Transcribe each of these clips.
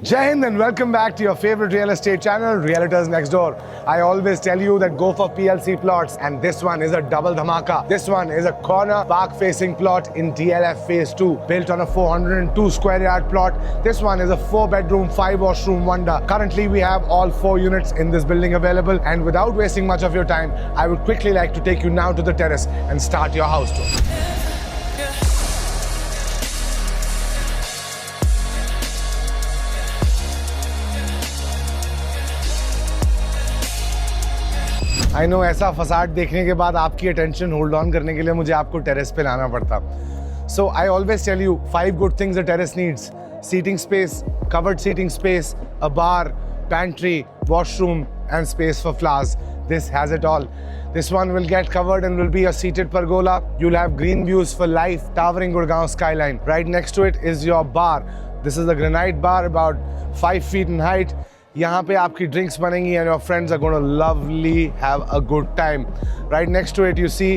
Jai Hind and welcome back to your favorite real estate channel, Realtors Next Door. I always tell you that go for PLC plots, and this one is a double dhamaka. This one is a corner park facing plot in DLF Phase 2, built on a 402 square yard plot. This one is a 4-bedroom, 5-washroom wonder. Currently, we have all 4 units in this building available, and without wasting much of your time, I would quickly like to take you now to the terrace and start your house tour. I know ऐसा facade देखने के बाद आपकी attention hold on करने के लिए मुझे आपको टेरेस पे लाना पड़ता. So I always tell you 5 good things a terrace needs: seating space, covered seating space, a bar, pantry, washroom and space for flowers. This has it all. This one will get covered and will be a seated pergola. You'll have green views for life, towering Gurgaon skyline. Right next to it is your bar. This is a granite bar about 5 feet in height. यहाँ पे आपकी drinks बनेंगी and your friends are going to lovely have a good time. Right next to it you see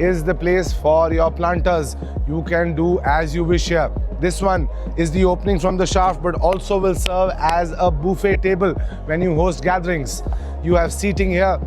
is the place for your planters. You can do as you wish here. This one is the opening from the shaft but also will serve as a buffet table when you host gatherings. You have seating here,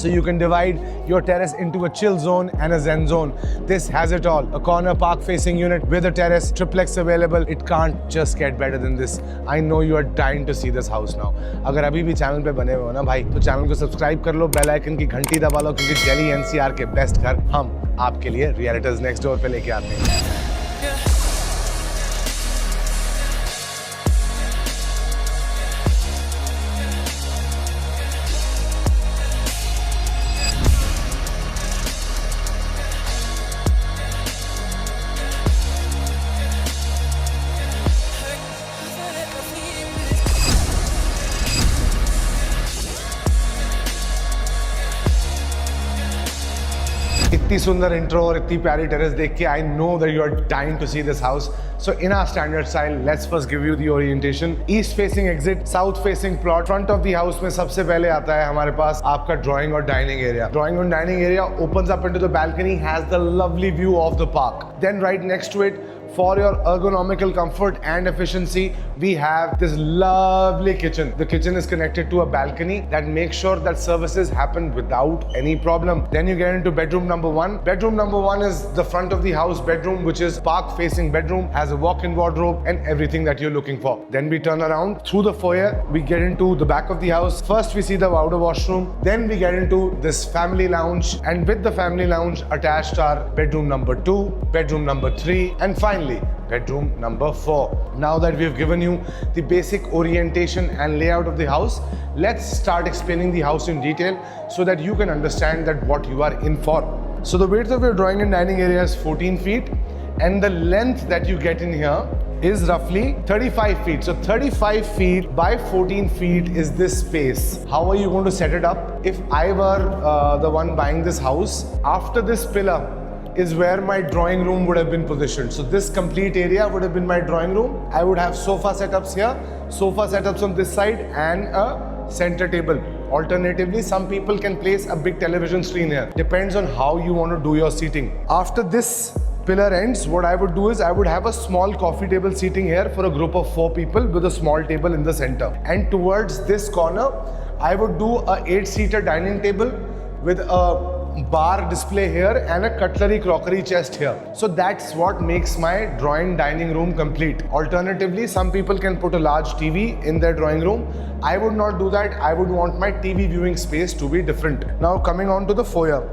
so you can divide your terrace into a chill zone and a zen zone. This has it all. A corner park facing unit with a terrace, triplex available. It can't just get better than this. I know you are dying to see this house now. अगर अभी भी channel पे बने हुए हो ना भाई, तो चैनल को सब्सक्राइब कर लो, बेल आइकन की घंटी दबा लो, क्योंकि दिल्ली एनसीआर के बेस्ट घर हम आपके लिए रियलिटर्स नेक्स्ट डोर पे लेके आते हैं. इतनी सुंदर इंट्रो और इतनी प्यारी टेरेस देख के I know that you are dying to see this house. So in our standard style, let's first give you the orientation. East facing exit, south facing plot. Front of the house में सबसे पहले आता है हमारे पास आपका drawing और dining area. Drawing और dining area opens up into the balcony, has the lovely view of the park. Then right next to it, for your ergonomical comfort and efficiency, we have this lovely kitchen. The kitchen is connected to a balcony that makes sure that services happen without any problem. Then you get into bedroom number 1. Bedroom number 1 is the front of the house bedroom, which is park facing bedroom, has a walk-in wardrobe and everything that you're looking for. Then we turn around through the foyer, we get into the back of the house. First we see the outer washroom, then we get into this family lounge, and with the family lounge attached are bedroom number 2, bedroom number 3 and finally bedroom number 4. Now that we've given you the basic orientation and layout of the house, let's start explaining the house in detail so that you can understand that what you are in for. So the width of your drawing and dining area is 14 feet and the length that you get in here is roughly 35 feet. So 35 feet by 14 feet is this space. How are you going to set it up? If I were the one buying this house, after this pillar is where my drawing room would have been positioned. So this complete area would have been my drawing room. I would have sofa setups here, sofa setups on this side and a center table. Alternatively, some people can place a big television screen here. Depends on how you want to do your seating. After this pillar ends, what I would do is I would have a small coffee table seating here for a group of 4 people with a small table in the center. And towards this corner, I would do a 8-seater dining table with a bar display here and a cutlery crockery chest here. So that's what makes my drawing dining room complete. Alternatively, some people can put a large TV in their drawing room. I would not do that. I would want my TV viewing space to be different. Now coming on to the foyer.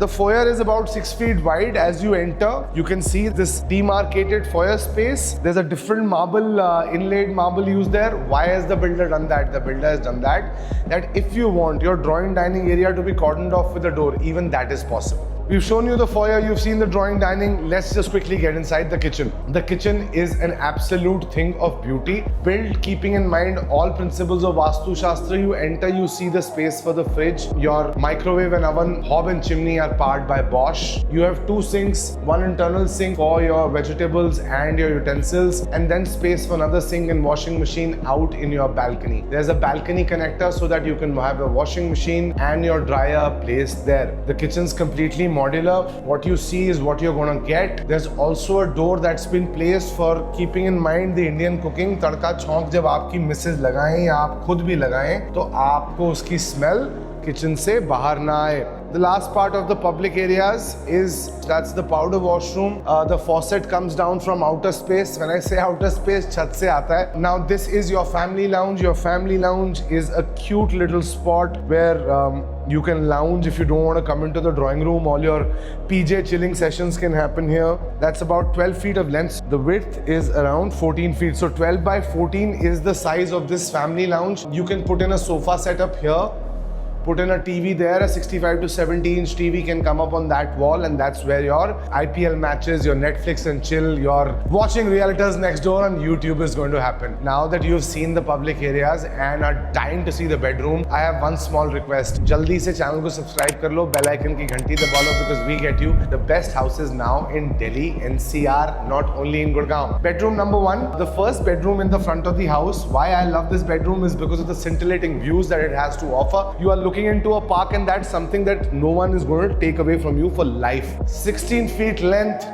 The foyer is about 6 feet wide. As you enter, you can see this demarcated foyer space. There's a different marble, inlaid marble used there. Why has the builder done that? The builder has done that if you want your drawing dining area to be cordoned off with a door, even that is possible. We've shown you the foyer, you've seen the drawing dining. Let's just quickly get inside the kitchen. The kitchen is an absolute thing of beauty, built keeping in mind all principles of Vastu Shastra. You enter, you see the space for the fridge. Your microwave and oven, hob and chimney are powered by Bosch. You have 2 sinks, one internal sink for your vegetables and your utensils, and then space for another sink and washing machine out in your balcony. There's a balcony connector so that you can have a washing machine and your dryer placed there. The kitchen's completely modular. What you see is what you're going to get. There's also a door that's been placed for keeping in mind the Indian cooking. तड़का छौंक जब आपकी Mrs लगाएं या आप खुद भी लगाएं तो आपको उसकी स्मेल किचन से बाहर ना आए. The last part of the public areas that's the powder washroom. The faucet comes down from outer space. When I say outer space, छत से आता है. Now this is your family lounge. Your family lounge is a cute little spot where you can lounge if you don't want to come into the drawing room. All your PJ chilling sessions can happen here. That's about 12 feet of length. The width is around 14 feet. So 12 by 14 is the size of this family lounge. You can put in a sofa setup here. Put in a TV there, a 65 to 70 inch TV can come up on that wall, and that's where your IPL matches, your Netflix and chill, your watching Realtors Next Door on YouTube is going to happen. Now that you've seen the public areas and are dying to see the bedroom, I have one small request. Jaldi se channel ko subscribe kar lo, bell icon ki ghanti daba lo, because we get you the best houses now in Delhi, NCR, not only in Gurgaon. Bedroom number 1, the first bedroom in the front of the house. Why I love this bedroom is because of the scintillating views that it has to offer. You are looking into a park, and that's something that no one is going to take away from you for life. 16 feet length,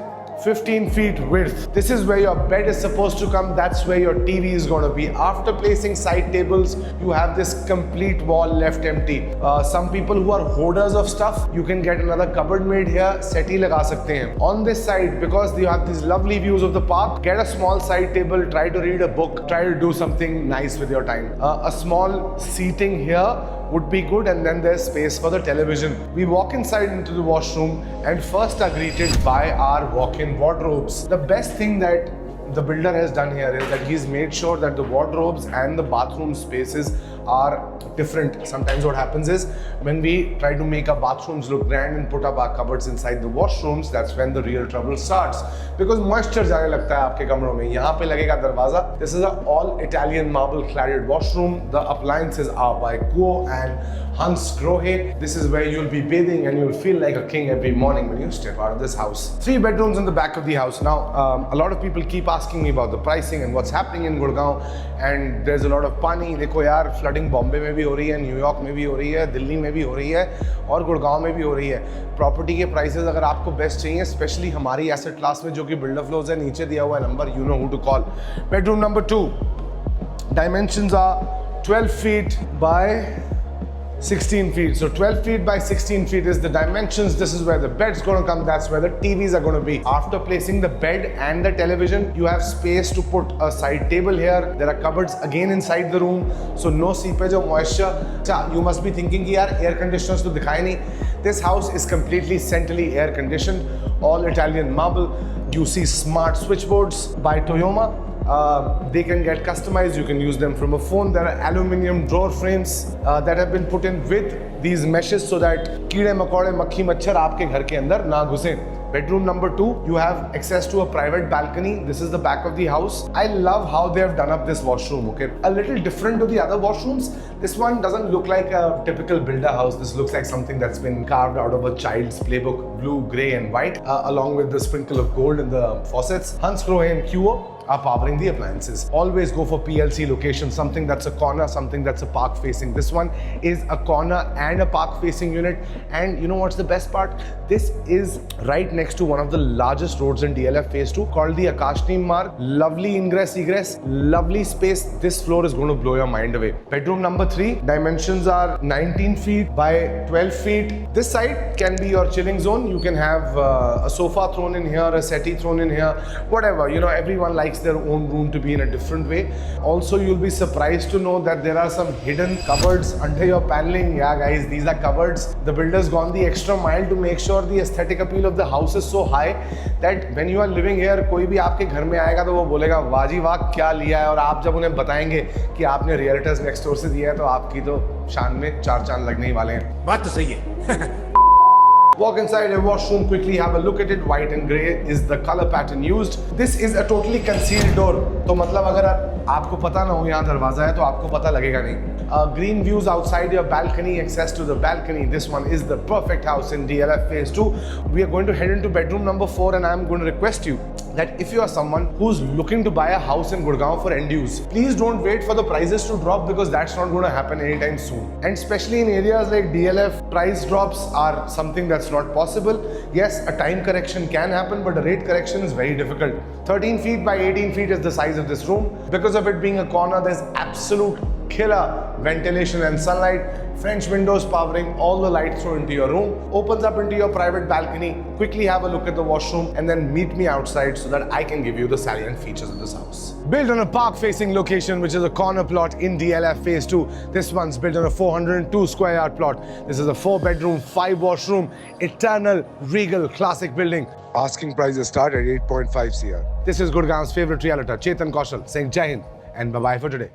15 feet width. This is where your bed is supposed to come. That's where your TV is going to be. After placing side tables, you have this complete wall left empty. Some people who are hoarders of stuff, you can get another cupboard made here. Setti laga sakte hain. On this side, because you have these lovely views of the park, get a small side table, try to read a book, try to do something nice with your time. A small seating here would be good, and then there's space for the television. We walk inside into the washroom and first are greeted by our walk-in wardrobes. The best thing that the builder has done here is that he's made sure that the wardrobes and the bathroom spaces are different. Sometimes what happens is when we try to make our bathrooms look grand and put up our cupboards inside the washrooms, that's when the real trouble starts, because moisture जाने लगता है आपके कमरों में. यहाँ पे लगेगा दरवाजा. This is an all Italian marble cladded washroom. The appliances are by Quo and Hans Grohe. This is where you'll be bathing and you'll feel like a king every morning when you step out of this house. 3 bedrooms in the back of the house. Now a lot of people keep asking me about the pricing and what's happening in Gurgaon, and there's a lot of pani. देखो यार, flooding Bombay में भी हो रही है, New York में भी हो रही है, दिल्ली में भी हो रही है और गुड़गांव में भी हो रही है. प्रॉपर्टी के प्राइसेस अगर आपको बेस्ट चाहिए, स्पेशली हमारी एसेट क्लास में जो कि बिल्डर फ्लोर्स है, नीचे दिया हुआ है number, you know who to call. Bedroom number 2, dimensions are 12 feet by 16 feet. So 12 feet by 16 feet is the dimensions. This is where the bed's going to come. That's where the TVs are going to be. After placing the bed and the television, you have space to put a side table here. There are cupboards again inside the room, so no seepage or moisture. You must be thinking कि यार air conditioners तो दिखाए नहीं. This house is completely centrally air conditioned, all Italian marble. You see smart switchboards by Toyoma. They can get customized. You can use them from a phone. There are aluminium drawer frames that have been put in with these meshes so that कीड़े मकोड़े मक्खी मच्छर आपके घर के अंदर ना घुसें. Bedroom number 2, you have access to a private balcony. This is the back of the house. I love how they have done up this washroom, okay? A little different to the other washrooms. This one doesn't look like a typical builder house. This looks like something that's been carved out of a child's playbook, blue, gray and white, along with the sprinkle of gold in the faucets. Hans Grohe and Quo are powering the appliances. Always go for PLC location, something that's a corner, something that's a park facing. This one is a corner and a park facing unit. And you know what's the best part? This is right next to one of the largest roads in DLF Phase 2 called the Akashni Marg. Lovely ingress, egress, lovely space. This floor is going to blow your mind away. Bedroom number 3, dimensions are 19 feet by 12 feet. This side can be your chilling zone. You can have a sofa thrown in here, a settee thrown in here, whatever. You know, everyone likes their own room to be in a different way. Also, you'll be surprised to know that there are some hidden cupboards under your paneling. Yeah guys, these are cupboards. The builder's gone the extra mile to make sure the aesthetic appeal of the house is so high that when you are living here, कोई भी आपके घर में आएगा तो वो बोलेगा वाह जी वाह क्या लिया है, और आप जब उन्हें बताएंगे कि आपने रियल्टर्स नेक्स्ट डोर से दिया है तो आपकी तो शान में 4 चांद लगने ही वाले हैं. बात तो सही है. Walk inside a washroom, quickly have a look at it. White and grey is the color pattern used. This is a totally concealed door. तो मतलब अगर आपको पता ना हो यहाँ दरवाजा है तो आपको पता लगेगा नहीं। Green views outside your balcony, access to the balcony. This one is the perfect house in DLF phase 2. We are going to head into bedroom number 4 and I am going to request you that if you are someone who's looking to buy a house in Gurgaon for end use, please don't wait for the prices to drop because that's not going to happen anytime soon. And especially in areas like DLF, price drops are something that's not possible. Yes, a time correction can happen, but a rate correction is very difficult. 13 feet by 18 feet is the size of this room. Because of it being a corner, there's absolute killer ventilation and sunlight. French windows powering all the light through into your room. Opens up into your private balcony. Quickly have a look at the washroom and then meet me outside so that I can give you the salient features of this house. Built on a park-facing location, which is a corner plot in DLF Phase 2. This one's built on a 402 square yard plot. This is a 4-bedroom, 5-washroom, eternal, regal, classic building. Asking prices start at 8.5 CR. This is Gurgaon's favorite realtor, Chetan Kaushal, saying Jai Hind and bye-bye for today.